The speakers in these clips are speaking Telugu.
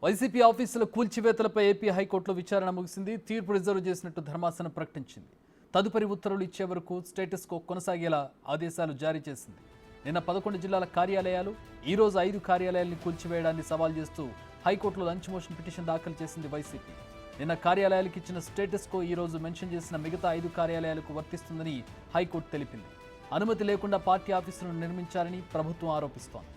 వైసీపీ ఆఫీసుల కూల్చివేతలపై ఏపీ హైకోర్టులో విచారణ ముగిసింది. తీర్పు రిజర్వ్ చేసినట్టు ధర్మాసనం ప్రకటించింది. తదుపరి ఉత్తర్వులు ఇచ్చే వరకు స్టేటస్ కో కొనసాగేలా ఆదేశాలు జారీ చేసింది. నిన్న 11 జిల్లాల కార్యాలయాలు, ఈ రోజు 5 కార్యాలయాల్ని కూల్చివేయడాన్ని సవాల్ చేస్తూ హైకోర్టులో లంచ్ మోషన్ పిటిషన్ దాఖలు చేసింది వైసీపీ. నిన్న కార్యాలయాలకు ఇచ్చిన స్టేటస్ కో ఈ రోజు మెన్షన్ చేసిన మిగతా 5 కార్యాలయాలకు వర్తిస్తుందని హైకోర్టు తెలిపింది. అనుమతి లేకుండా పార్టీ ఆఫీసులను నిర్మించారని ప్రభుత్వం ఆరోపిస్తోంది.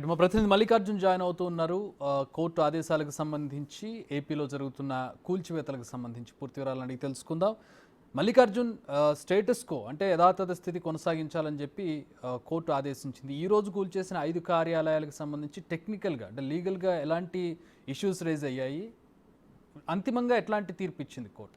మా ప్రతినిధి మల్లికార్జున్ జాయిన్ అవుతూ ఉన్నారు. కోర్టు ఆదేశాలకు సంబంధించి ఏపీలో జరుగుతున్న కూల్చివేతలకు సంబంధించి పూర్తి వివరాలను అడిగి తెలుసుకుందాం. మల్లికార్జున్, స్టేటస్ కో అంటే యథాతథ స్థితి కొనసాగించాలని చెప్పి కోర్టు ఆదేశించింది. ఈ రోజు కూల్చేసిన 5 కార్యాలయాలకు సంబంధించి టెక్నికల్గా అంటే లీగల్గా ఎలాంటి ఇష్యూస్ రేజ్ అయ్యాయి, అంతిమంగా ఎట్లాంటి తీర్పు ఇచ్చింది కోర్టు?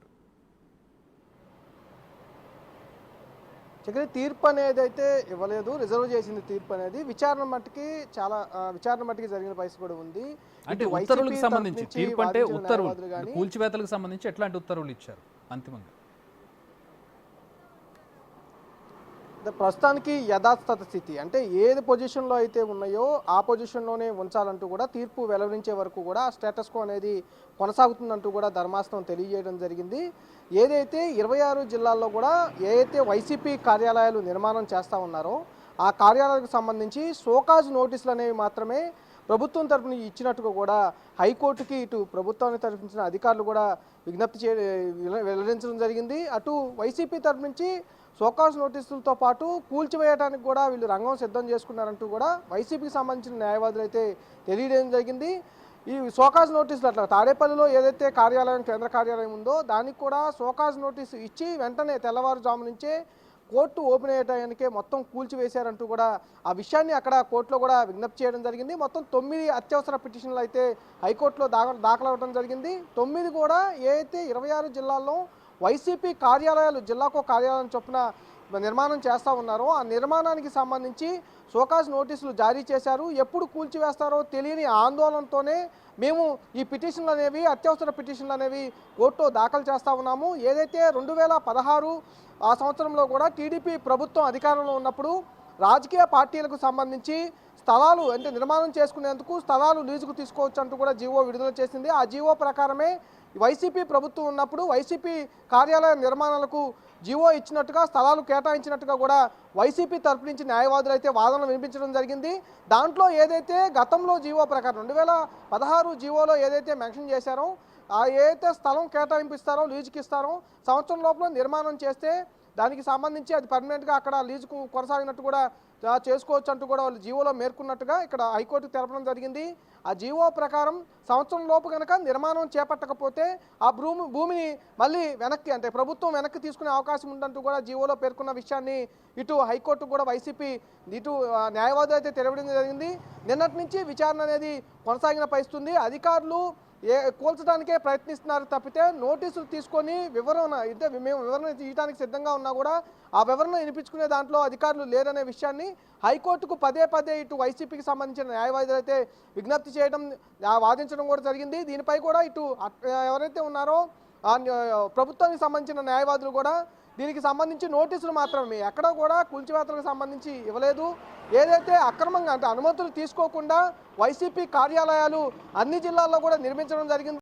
తీర్పు అనేది అయితే ఇవ్వలేదు, రిజర్వ్ చేసింది తీర్పు అనేది. విచారణ మట్టికి జరిగిన పరిస్థితి కూడా ఉంది. అంటే ఉత్తర్వులకు సంబంధించి తీర్పు అంటే ఉత్తర్వులు, కూల్చివేతలకు సంబంధించి ఎట్లాంటి ఉత్తర్వులు ఇచ్చారు అంతిమంగా? ప్రస్తుతానికి యథాతథ స్థితి అంటే ఏది పొజిషన్లో అయితే ఉన్నాయో ఆ పొజిషన్లోనే ఉంచాలంటూ కూడా తీర్పు వెలువరించే వరకు కూడా స్టేటస్ కో అనేది కొనసాగుతుందంటూ కూడా ధర్మాసనం తెలియజేయడం జరిగింది. ఏదైతే 26 జిల్లాల్లో కూడా ఏదైతే వైసీపీ కార్యాలయాలు నిర్మాణం చేస్తూ ఉన్నారో ఆ కార్యాలయాలకు సంబంధించి షోకాజ్ నోటీసులు అనేవి మాత్రమే ప్రభుత్వం తరఫున ఇచ్చినట్టుగా కూడా హైకోర్టుకి ఇటు ప్రభుత్వాన్ని తరఫున అధికారులు కూడా విజ్ఞప్తి వెల్లడించడం జరిగింది. అటు వైసీపీ తరఫు నుంచి షోకాజ్ నోటీసులతో పాటు కూల్చివేయడానికి కూడా వీళ్ళు రంగం సిద్ధం చేసుకున్నారంటూ కూడా వైసీపీకి సంబంధించిన న్యాయవాదులు అయితే తెలియడం జరిగింది. ఈ షోకాజ్ నోటీసులు అట్లా తాడేపల్లిలో ఏదైతే కార్యాలయం, కేంద్ర కార్యాలయం ఉందో దానికి కూడా షోకాజ్ నోటీసు ఇచ్చి వెంటనే తెల్లవారుజాము నుంచే కోర్టు ఓపెన్ అయ్యేటానికే మొత్తం కూల్చివేశారంటూ కూడా ఆ విషయాన్ని అక్కడ కోర్టులో కూడా విజ్ఞప్తి చేయడం జరిగింది. మొత్తం 9 అత్యవసర పిటిషన్లు అయితే హైకోర్టులో దాఖలవడం జరిగింది. 9 కూడా ఏదైతే 26 జిల్లాల్లో వైసీపీ కార్యాలయాలు, జిల్లాకో కార్యాలయం చొప్పున నిర్మాణం చేస్తూ ఉన్నారో ఆ నిర్మాణానికి సంబంధించి షోకాజ్ నోటీసులు జారీ చేశారు. ఎప్పుడు కూల్చివేస్తారో తెలియని ఆందోళనతోనే మేము ఈ పిటిషన్లు అనేవి, అత్యవసర పిటిషన్లు అనేవి కోర్టులో దాఖలు చేస్తూ ఉన్నాము. ఏదైతే 2016 ఆ సంవత్సరంలో కూడా టీడీపీ ప్రభుత్వం అధికారంలో ఉన్నప్పుడు రాజకీయ పార్టీలకు సంబంధించి స్థలాలు అంటే నిర్మాణం చేసుకునేందుకు స్థలాలు లీజుకు తీసుకోవచ్చు అంటూ కూడా జీవో విడుదల చేసింది. ఆ జీవో ప్రకారమే వైసీపీ ప్రభుత్వం ఉన్నప్పుడు వైసీపీ కార్యాలయ నిర్మాణాలకు జీవో ఇచ్చినట్టుగా, స్థలాలు కేటాయించినట్టుగా కూడా వైసీపీ తరపు నుంచి న్యాయవాదులు అయితే వాదనలు వినిపించడం జరిగింది. దాంట్లో ఏదైతే గతంలో జీవో ప్రకారం 2016 జీవోలో ఏదైతే మెన్షన్ చేశారో ఏదైతే స్థలం కేటాయింపిస్తారో, లీజుకి ఇస్తారో, సంవత్సరం లోపల నిర్మాణం చేస్తే దానికి సంబంధించి అది పర్మనెంట్గా అక్కడ లీజుకు కొనసాగినట్టు కూడా చేసుకోవచ్చు అంటూ కూడా వాళ్ళు జీవోలో మేర్కొన్నట్టుగా ఇక్కడ హైకోర్టు తెలపడం జరిగింది. ఆ జీవో ప్రకారం సంవత్సరం లోపు కనుక నిర్మాణం చేపట్టకపోతే ఆ భూమిని మళ్ళీ వెనక్కి అంటే ప్రభుత్వం వెనక్కి తీసుకునే అవకాశం ఉందంటూ కూడా జీవోలో పేర్కొన్న విషయాన్ని ఇటు హైకోర్టు కూడా వైసీపీ ఇటు న్యాయవాదులు అయితే తెలియడం జరిగింది. నిన్నటి నుంచి విచారణ అనేది కొనసాగిన పరిస్థితుంది. అధికారులు కూల్చడానికే ప్రయత్నిస్తున్నారు తప్పితే నోటీసులు తీసుకొని వివరణ అంటే మేము వివరణ ఇవ్వడానికి సిద్ధంగా ఉన్నా కూడా ఆ వివరణ వినిపించుకునే దాంట్లో అధికారులు లేరనే విషయాన్ని హైకోర్టుకు పదే ఇటు వైసీపీకి సంబంధించిన న్యాయవాదులు అయితే విజ్ఞప్తి చేయడం, వాదించడం కూడా జరిగింది. దీనిపై కూడా ఇటు ఎవరైతే ఉన్నారో ఆ ప్రభుత్వానికి సంబంధించిన న్యాయవాదులు కూడా దీనికి సంబంధించి నోటీసులు మాత్రమే ఎక్కడ కూడా కూల్చివేతలకు సంబంధించి ఇవ్వలేదు. ఏదైతే అక్రమంగా అంటే అనుమతులు తీసుకోకుండా వైసీపీ కార్యాలయాలు అన్ని జిల్లాల్లో కూడా నిర్మించడం జరిగింది.